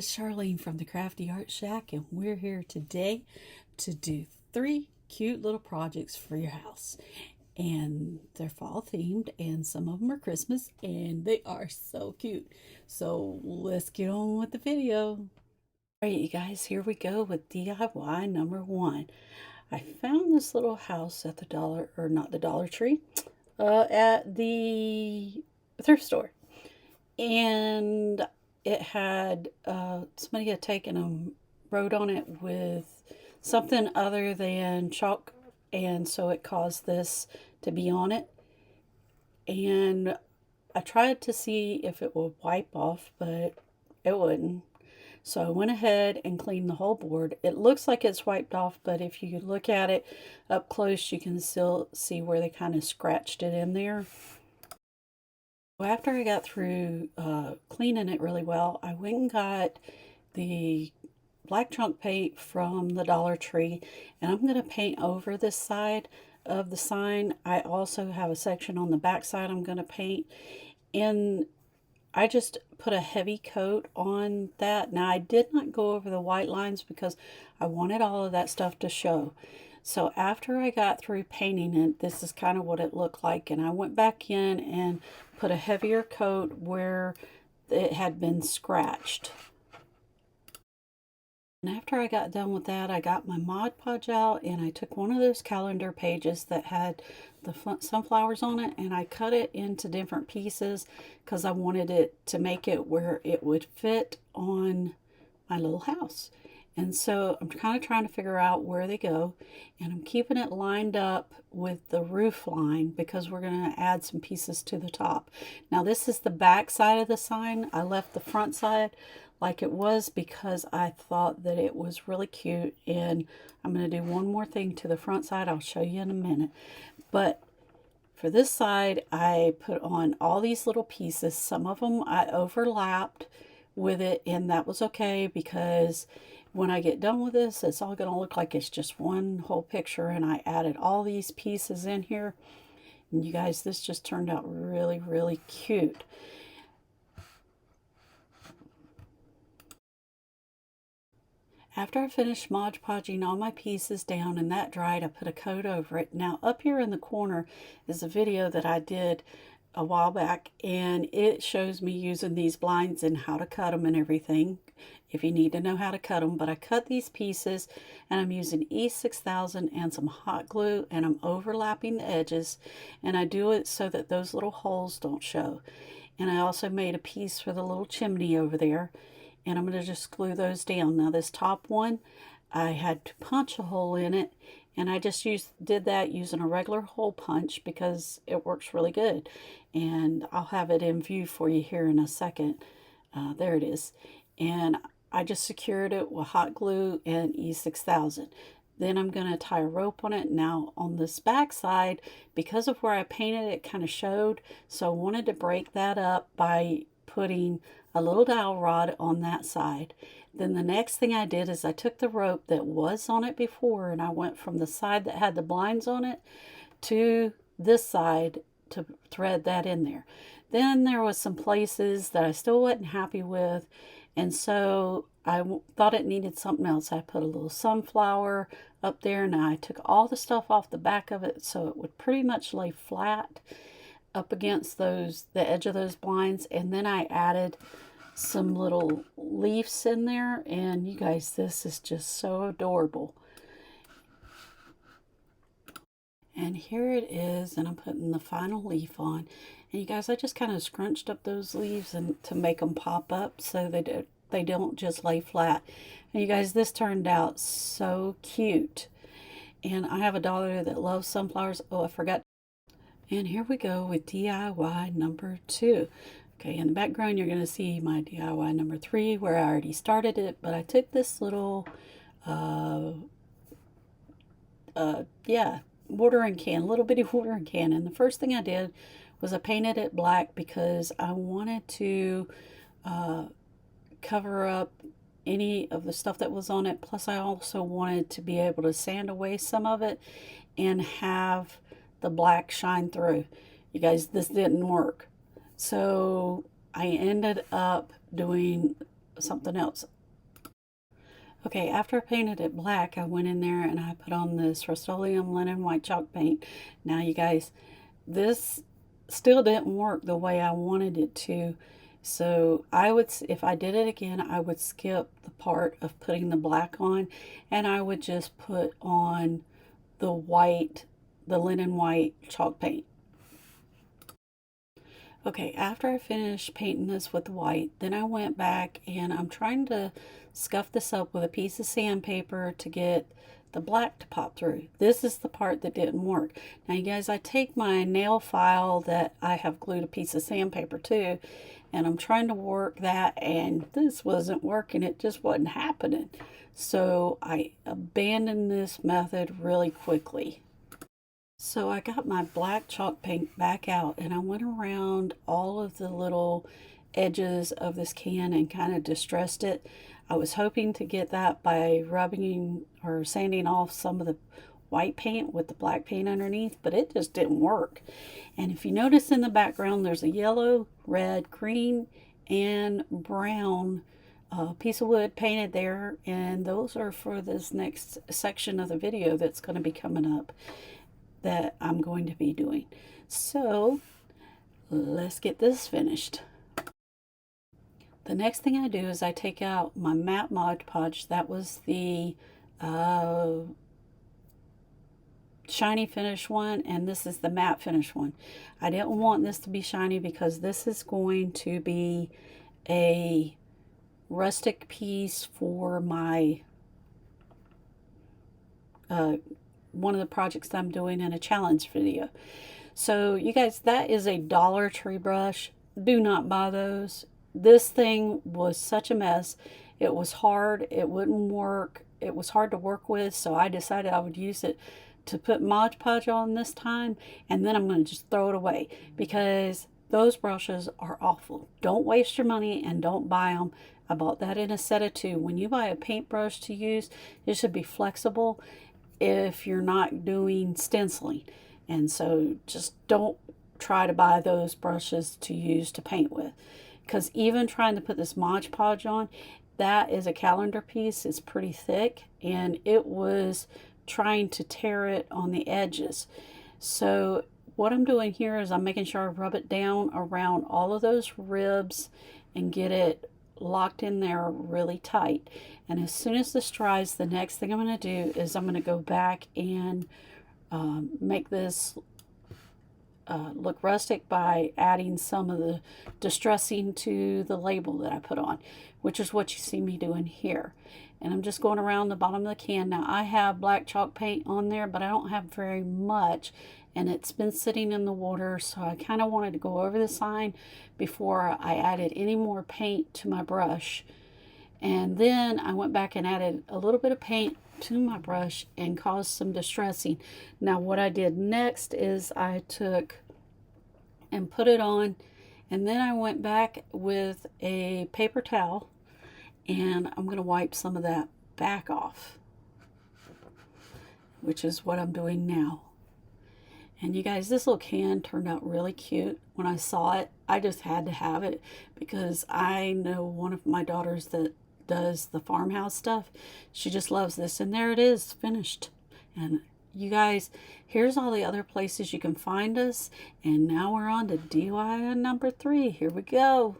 it's Charlene from the Crafty Art Shack, and we're here today to do 3 cute little projects for your house. And they're fall themed, and some of them are Christmas, and they are so cute. So let's get on with the video. All right, you guys, here we go with DIY number 1. I found this little house at the not the Dollar Tree, at the thrift store. And it had, somebody had taken and wrote on it with something other than chalk, and so it caused this to be on it. And I tried to see if it would wipe off, but it wouldn't. So I went ahead and cleaned the whole board. It looks like it's wiped off, but if you look at it up close, you can still see where they kind of scratched it in there. After I got through cleaning it really well, I went and got the black chunk paint from the Dollar Tree, and I'm going to paint over this side of the sign. I also have a section on the back side I'm going to paint, and I just put a heavy coat on that. Now, I did not go over the white lines because I wanted all of that stuff to show. So after I got through painting it, this is kind of what it looked like. And I went back in and put a heavier coat where it had been scratched. And after I got done with that, I got my Mod Podge out, and I took one of those calendar pages that had the sunflowers on it, and I cut it into different pieces because I wanted it to make it where it would fit on my little house. And so I'm kind of trying to figure out where they go, and I'm keeping it lined up with the roof line because we're going to add some pieces to the top. Now, this is the back side of the sign. I left the front side like it was because I thought that it was really cute, and I'm going to do one more thing to the front side. I'll show you in a minute. But for this side, I put on all these little pieces. Some of them I overlapped with it, and that was okay because when I get done with this, it's all going to look like it's just one whole picture. And I added all these pieces in here, and you guys, this just turned out really, really cute. After I finished Mod Podging all my pieces down and that dried, I put a coat over it. Now, up here in the corner is a video that I did a while back, and it shows me using these blinds and how to cut them and everything, if you need to know how to cut them. But I cut these pieces, and I'm using E600 and some hot glue, and I'm overlapping the edges, and I do it so that those little holes don't show. And I also made a piece for the little chimney over there, and I'm going to just glue those down. Now, this top one, I had to punch a hole in it, and I just did that using a regular hole punch because it works really good. And I'll have it in view for you here in a second. There it is. And I just secured it with hot glue and E6000. Then I'm going to tie a rope on it. Now, on this back side, because of where I painted it, kind of showed, so I wanted to break that up by putting a little dowel rod on that side. Then the next thing I did is I took the rope that was on it before, and I went from the side that had the blinds on it to this side to thread that in there. Then there was some places that I still wasn't happy with, and so I thought it needed something else. I put a little sunflower up there, and I took all the stuff off the back of it so it would pretty much lay flat up against the edge of those blinds. And then I added some little leaves in there, and you guys, this is just so adorable. And here it is, and I'm putting the final leaf on. And you guys, I just kind of scrunched up those leaves and to make them pop up so they don't just lay flat. And you guys, this turned out so cute. And I have a daughter that loves sunflowers. Oh, I forgot. And here we go with DIY number 2. Okay, in the background, you're going to see my DIY number 3 where I already started it, but I took this little, watering can, little bitty watering can, and the first thing I did was I painted it black because I wanted to cover up any of the stuff that was on it. Plus, I also wanted to be able to sand away some of it and have the black shine through. You guys, this didn't work. So I ended up doing something else. Okay, after I painted it black, I went in there and I put on this Rust-Oleum linen white chalk paint. Now you guys, this still didn't work the way I wanted it to. So I would, if I did it again, I would skip the part of putting the black on, and I would just put on the white, the linen white chalk paint. Okay, after I finished painting this with white, then I went back and I'm trying to scuff this up with a piece of sandpaper to get the black to pop through. This is the part that didn't work. Now you guys, I take my nail file that I have glued a piece of sandpaper to, and I'm trying to work that, and this wasn't working. It just wasn't happening. So I abandoned this method really quickly. So I got my black chalk paint back out and I went around all of the little edges of this can and kind of distressed it. I was hoping to get that by rubbing or sanding off some of the white paint with the black paint underneath, but it just didn't work. And if you notice in the background, there's a yellow, red, green, and brown piece of wood painted there, and those are for this next section of the video that's going to be coming up that I'm going to be doing. So let's get this finished. The next thing I do is I take out my matte Mod Podge. That was the shiny finish one, and this is the matte finish one. I didn't want this to be shiny because this is going to be a rustic piece for my one of the projects that I'm doing in a challenge video. So you guys, that is a Dollar Tree brush. Do not buy those. This thing was such a mess. It was hard. It wouldn't work. It was hard to work with, so I decided I would use it to put Mod Podge on this time, and then I'm going to just throw it away because those brushes are awful. Don't waste your money and don't buy them. I bought that in a set of 2. When you buy a paintbrush to use, it should be flexible if you're not doing stenciling. And so just don't try to buy those brushes to use to paint with, because even trying to put this Mod Podge on, that is a calendar piece. It's pretty thick and it was trying to tear it on the edges. So what I'm doing here is I'm making sure I rub it down around all of those ribs and get it locked in there really tight. And as soon as this dries, the next thing I'm going to do is I'm going to go back and make this look rustic by adding some of the distressing to the label that I put on, which is what you see me doing here. And I'm just going around the bottom of the can. Now I have black chalk paint on there, but I don't have very much, and it's been sitting in the water, so I kind of wanted to go over the sign before I added any more paint to my brush. And then I went back and added a little bit of paint to my brush and caused some distressing. Now what I did next is I took and put it on, and then I went back with a paper towel and I'm going to wipe some of that back off, which is what I'm doing now. And you guys, this little can turned out really cute. When I saw it, I just had to have it because I know one of my daughters that does the Farmhouse stuff. She just loves this, and there it is, finished. And you guys, here's all the other places you can find us, and now we're on to DIY number 3. Here we go.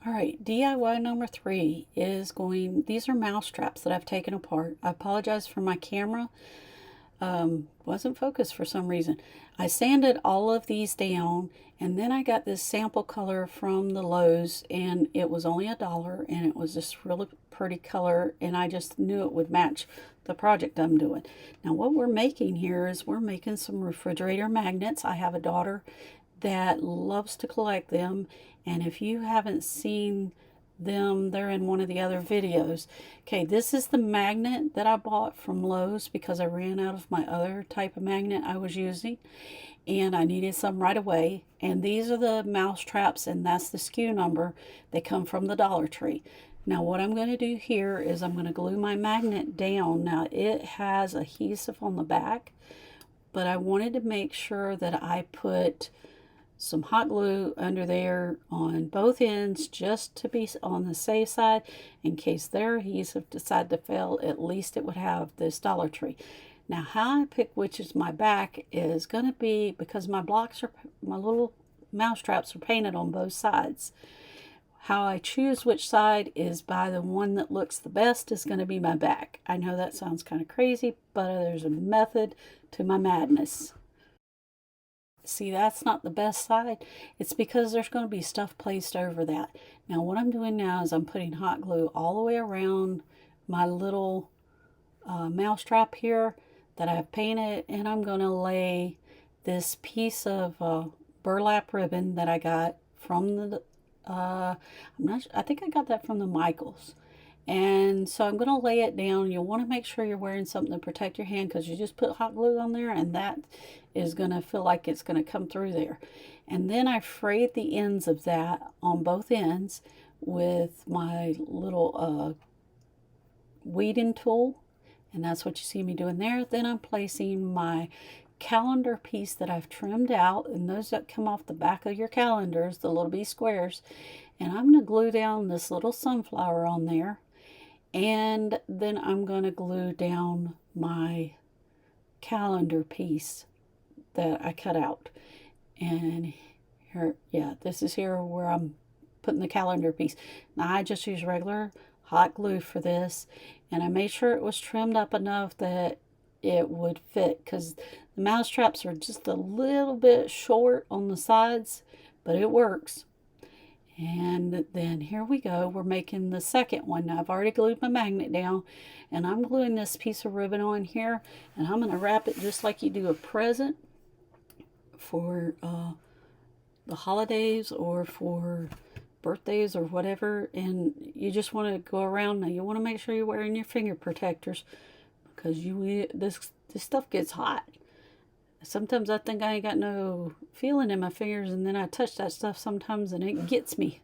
All right, DIY number 3 is going, these are mouse traps that I've taken apart. I apologize for my camera. Wasn't focused for some reason. I sanded all of these down, and then I got this sample color from the Lowe's, and it was only $1, and it was this really pretty color, and I just knew it would match the project I'm doing. Now what we're making here is we're making some refrigerator magnets. I have a daughter that loves to collect them, and if you haven't seen them, they're in one of the other videos. Okay, this is the magnet that I bought from Lowe's because I ran out of my other type of magnet I was using, and I needed some right away. And these are the mouse traps, and that's the SKU number. They come from the Dollar Tree. Now what I'm going to do here is I'm going to glue my magnet down. Now it has adhesive on the back, but I wanted to make sure that I put some hot glue under there on both ends just to be on the safe side in case their adhesive decided to fail. At least it would have this Dollar Tree. Now how I pick which is my back is going to be because my little mouse traps are painted on both sides. How I choose which side is by the one that looks the best is going to be my back. I know that sounds kind of crazy, but there's a method to my madness. See, that's not the best side. It's because there's going to be stuff placed over that. Now what I'm doing now is I'm putting hot glue all the way around my little mouse trap here that I've painted, and I'm going to lay this piece of burlap ribbon that I got from the I think I got that from the Michaels. And so I'm going to lay it down. You'll want to make sure you're wearing something to protect your hand because you just put hot glue on there and that is going to feel like it's going to come through there. And then I frayed the ends of that on both ends with my little weeding tool. And that's what you see me doing there. Then I'm placing my calendar piece that I've trimmed out, and those that come off the back of your calendars, the little B squares, and I'm going to glue down this little sunflower on there, and then I'm going to glue down my calendar piece that I cut out. And here, yeah, this is here where I'm putting the calendar piece. Now I just use regular hot glue for this, and I made sure it was trimmed up enough that it would fit because the mouse traps are just a little bit short on the sides, but it works. And then here we go. We're making the second one. Now I've already glued my magnet down, and I'm gluing this piece of ribbon on here, and I'm going to wrap it just like you do a present for the holidays or for birthdays or whatever. And you just want to go around. Now you want to make sure you're wearing your finger protectors, because this stuff gets hot. Sometimes I think I ain't got no feeling in my fingers, and then I touch that stuff sometimes and it gets me.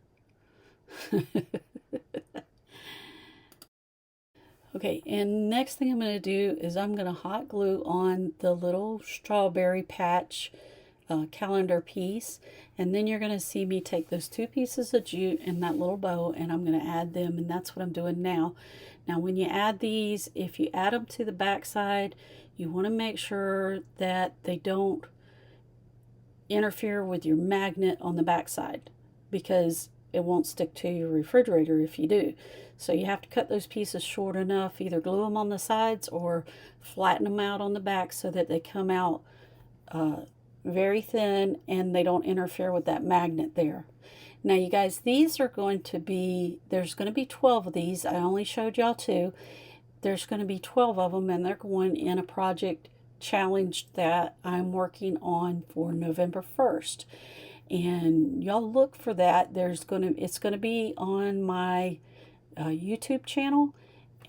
Okay, and next thing I'm going to do is I'm going to hot glue on the little strawberry patch calendar piece, and then you're going to see me take those two pieces of jute and that little bow, and I'm going to add them, and that's what I'm doing now. Now when you add these, if you add them to the back side, you want to make sure that they don't interfere with your magnet on the back side, because it won't stick to your refrigerator if you do. So you have to cut those pieces short enough, either glue them on the sides or flatten them out on the back so that they come out very thin and they don't interfere with that magnet there. Now you guys, these are going to be, there's going to be 12 of these. I only showed y'all 2. There's going to be 12 of them, and they're going in a project challenge that I'm working on for November 1st. And y'all look for that. It's going to be on my YouTube channel,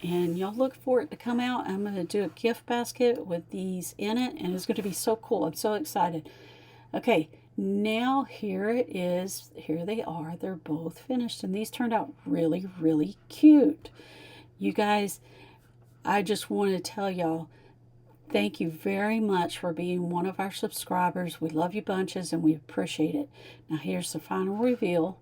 and y'all look for it to come out. I'm going to do a gift basket with these in it, and it's going to be so cool. I'm so excited. Okay, now here it is. Here they are. They're both finished, and these turned out really, really cute. You guys, I just want to tell y'all, thank you very much for being one of our subscribers. We love you bunches, and we appreciate it. Now here's the final reveal.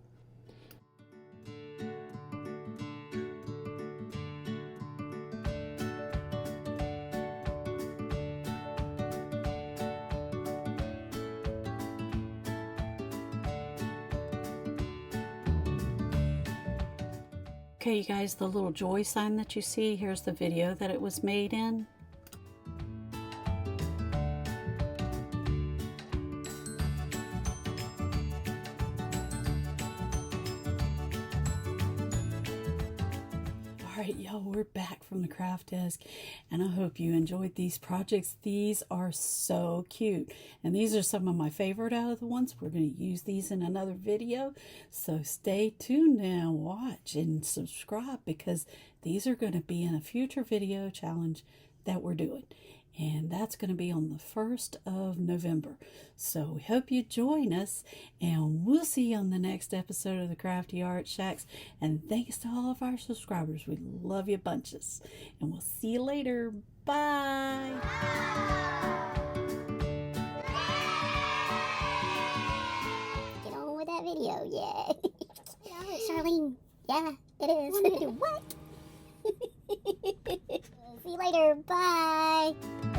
Okay, you guys, the little joy sign that you see, here's the video that it was made in. All right, y'all, we're back from the craft desk, and I hope you enjoyed these projects. These are so cute, and these are some of my favorite out of the ones. We're going to use these in another video, so stay tuned and watch and subscribe, because these are going to be in a future video challenge that we're doing, and that's going to be on the 1st of November. So we hope you join us, and we'll see you on the next episode of the Crafty Art Shacks. And thanks to all of our subscribers. We love you bunches, and we'll see you later. Bye. video, yeah. Charlene, yeah, it is. Want to do what? See you later, bye.